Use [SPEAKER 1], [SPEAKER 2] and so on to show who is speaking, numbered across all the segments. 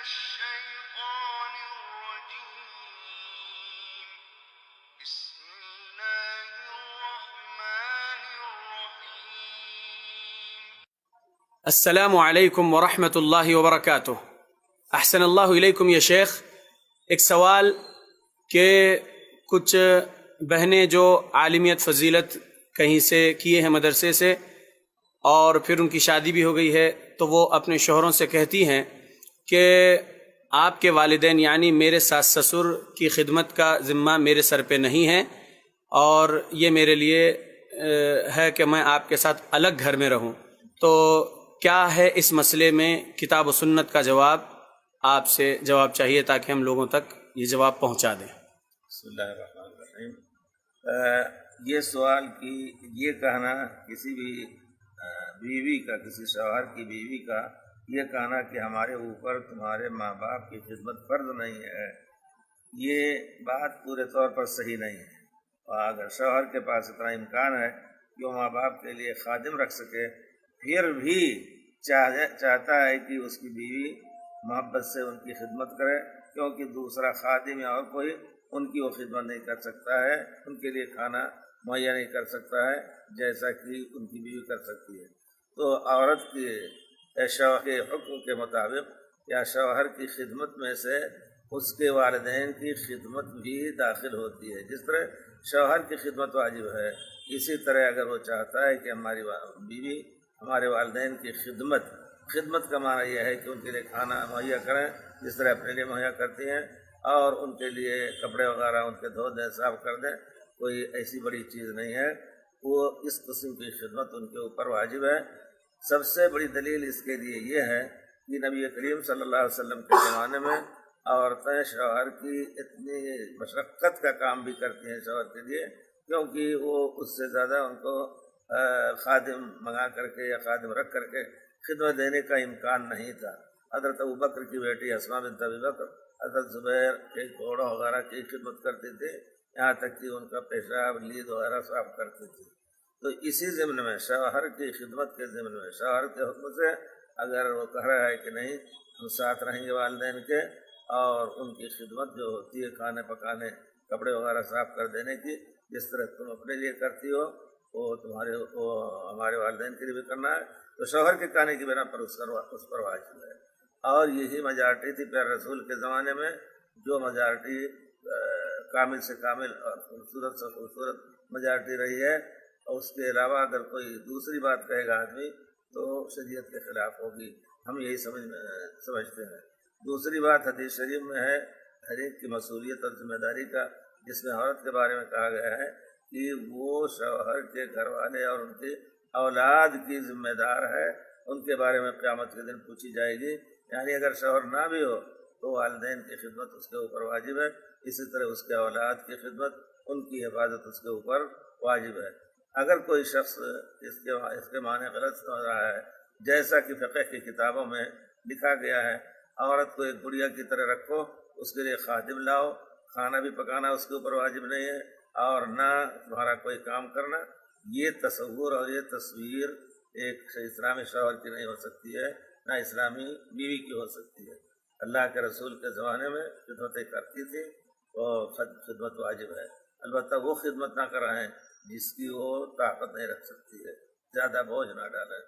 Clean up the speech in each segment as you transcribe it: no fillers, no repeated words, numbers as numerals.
[SPEAKER 1] الشيطان الرجيم بسم الله الرحمن الرحيم
[SPEAKER 2] السلام علیکم ورحمۃ اللہ وبرکاتہ۔ احسن اللہ علیکم یا شیخ، ایک سوال کہ کچھ بہنیں جو عالمیت فضیلت کہیں سے کیے ہیں مدرسے سے اور پھر ان کی شادی بھی ہو گئی ہے، تو وہ اپنے شوہروں سے کہتی ہیں کہ آپ کے والدین یعنی میرے ساس سسر کی خدمت کا ذمہ میرے سر پہ نہیں ہے، اور یہ میرے لیے ہے کہ میں آپ کے ساتھ الگ گھر میں رہوں۔ تو کیا ہے اس مسئلے میں کتاب و سنت کا جواب؟ آپ سے جواب چاہیے تاکہ ہم لوگوں تک یہ جواب پہنچا دیں۔
[SPEAKER 3] بسم اللہ الرحمن الرحیم۔ یہ سوال کی یہ کہنا کسی بھی بیوی کا، کسی شوہر کی بیوی کا یہ کہنا کہ ہمارے اوپر تمہارے ماں باپ کی خدمت فرض نہیں ہے، یہ بات پورے طور پر صحیح نہیں ہے۔ اور اگر شوہر کے پاس اتنا امکان ہے کہ وہ ماں باپ کے لیے خادم رکھ سکے، پھر بھی چاہتا ہے کہ اس کی بیوی محبت سے ان کی خدمت کرے، کیونکہ دوسرا خادم یا اور کوئی ان کی وہ خدمت نہیں کر سکتا ہے، ان کے لیے کھانا مہیا نہیں کر سکتا ہے جیسا کہ ان کی بیوی کر سکتی ہے۔ تو عورت کے شوہر کے حکم کے مطابق یا شوہر کی خدمت میں سے اس کے والدین کی خدمت بھی داخل ہوتی ہے۔ جس طرح شوہر کی خدمت واجب ہے، اسی طرح اگر وہ چاہتا ہے کہ ہماری بیوی ہمارے والدین کی خدمت کا معنی یہ ہے کہ ان کے لیے کھانا مہیا کریں جس طرح اپنے لیے مہیا کرتی ہیں، اور ان کے لیے کپڑے وغیرہ ان کے دھو دیں، صاف کر دیں، کوئی ایسی بڑی چیز نہیں ہے، وہ اس قسم کی خدمت ان کے اوپر واجب ہے۔ سب سے بڑی دلیل اس کے لیے یہ ہے کہ نبی کریم صلی اللہ علیہ وسلم کے زمانے میں عورتیں شوہر کی اتنی مشقت کا کام بھی کرتی ہیں شوہر کے لیے، کیونکہ وہ اس سے زیادہ ان کو خادم منگا کر کے یا خادم رکھ کر کے خدمت دینے کا امکان نہیں تھا۔ حضرت ابوبکر کی بیٹی اسماء بنت ابی بکر حضرت زبیر کے گھوڑوں وغیرہ کی خدمت کرتی تھی، یہاں تک کہ ان کا پیشاب لید وغیرہ صاف کرتی تھی۔ تو اسی ضمن میں شوہر کی خدمت کے ضمن میں شوہر کے حکم سے اگر وہ کہہ رہا ہے کہ نہیں ہم ساتھ رہیں گے والدین کے، اور ان کی خدمت جو ہوتی ہے کھانے پکانے کپڑے وغیرہ صاف کر دینے کی، جس طرح تم اپنے لیے کرتی ہو وہ ہمارے والدین کے لیے بھی کرنا ہے، تو شوہر کے کہنے کی بنا پر اس پر واجب ہے۔ اور یہی میجارٹی تھی پیارے رسول کے زمانے میں، جو میجارٹی کامل سے کامل اور خوبصورت سے خوبصورت میجارٹی رہی ہے، اور اس کے علاوہ اگر کوئی دوسری بات کہے گا آدمی تو شریعت کے خلاف ہوگی، ہم یہی سمجھتے ہیں۔ دوسری بات حدیث شریف میں ہے ہر ایک کی مسئولیت اور ذمہ داری کا، جس میں عورت کے بارے میں کہا گیا ہے کہ وہ شوہر کے گھر والے اور ان کی اولاد کی ذمہ دار ہے، ان کے بارے میں قیامت کے دن پوچھی جائے گی۔ یعنی اگر شوہر نہ بھی ہو تو والدین کی خدمت اس کے اوپر واجب ہے، اسی طرح اس کے اولاد کی خدمت، ان کی حفاظت اس کے اوپر واجب ہے۔ اگر کوئی شخص اس کے معنی غلط سمجھ رہا ہے، جیسا کہ فقہ کی کتابوں میں لکھا گیا ہے عورت کو ایک گڑیا کی طرح رکھو، اس کے لیے خادم لاؤ، کھانا بھی پکانا اس کے اوپر واجب نہیں ہے اور نہ تمہارا کوئی کام کرنا، یہ تصور اور یہ تصویر ایک اسلامی شوہر کی نہیں ہو سکتی ہے، نہ اسلامی بیوی کی ہو سکتی ہے۔ اللہ کے رسول کے زمانے میں خدمتیں کرتی تھی، اور خدمت واجب ہے، البتہ وہ خدمت نہ کرائیں جس کی وہ طاقت نہیں رکھ سکتی ہے، زیادہ بوجھ نہ ڈالیں۔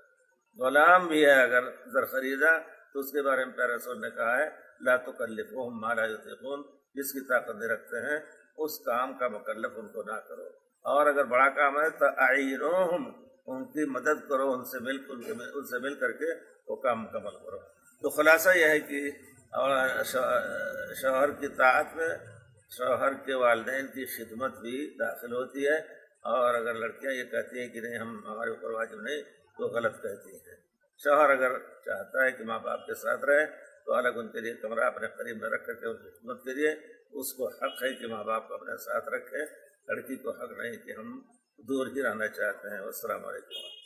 [SPEAKER 3] غلام بھی ہے اگر زر خریدا تو اس کے بارے میں پیارے رسول نے کہا ہے لا تکلفوہم ما لا یطیقون، جس کی طاقت نہیں رکھتے ہیں اس کام کا مکلف ان کو نہ کرو، اور اگر بڑا کام ہے تو اعینوہم، ان کی مدد کرو، ان سے مل کر کے وہ کام مکمل کرو۔ تو خلاصہ یہ ہے کہ شوہر کی طاعت میں شوہر کے والدین کی خدمت بھی داخل ہوتی ہے، اور اگر لڑکیاں یہ کہتی ہیں کہ نہیں ہمارے اوپر واجب نہیں تو غلط کہتی ہیں۔ شوہر اگر چاہتا ہے کہ ماں باپ کے ساتھ رہے تو الگ ان کے لیے کمرہ اپنے قریب میں رکھ کر کے ان کی خدمت کریے، اس کو حق ہے کہ ماں باپ کو اپنے ساتھ رکھے، لڑکی کو حق نہیں کہ ہم دور ہی رہنا چاہتے ہیں۔ والسلام علیکم۔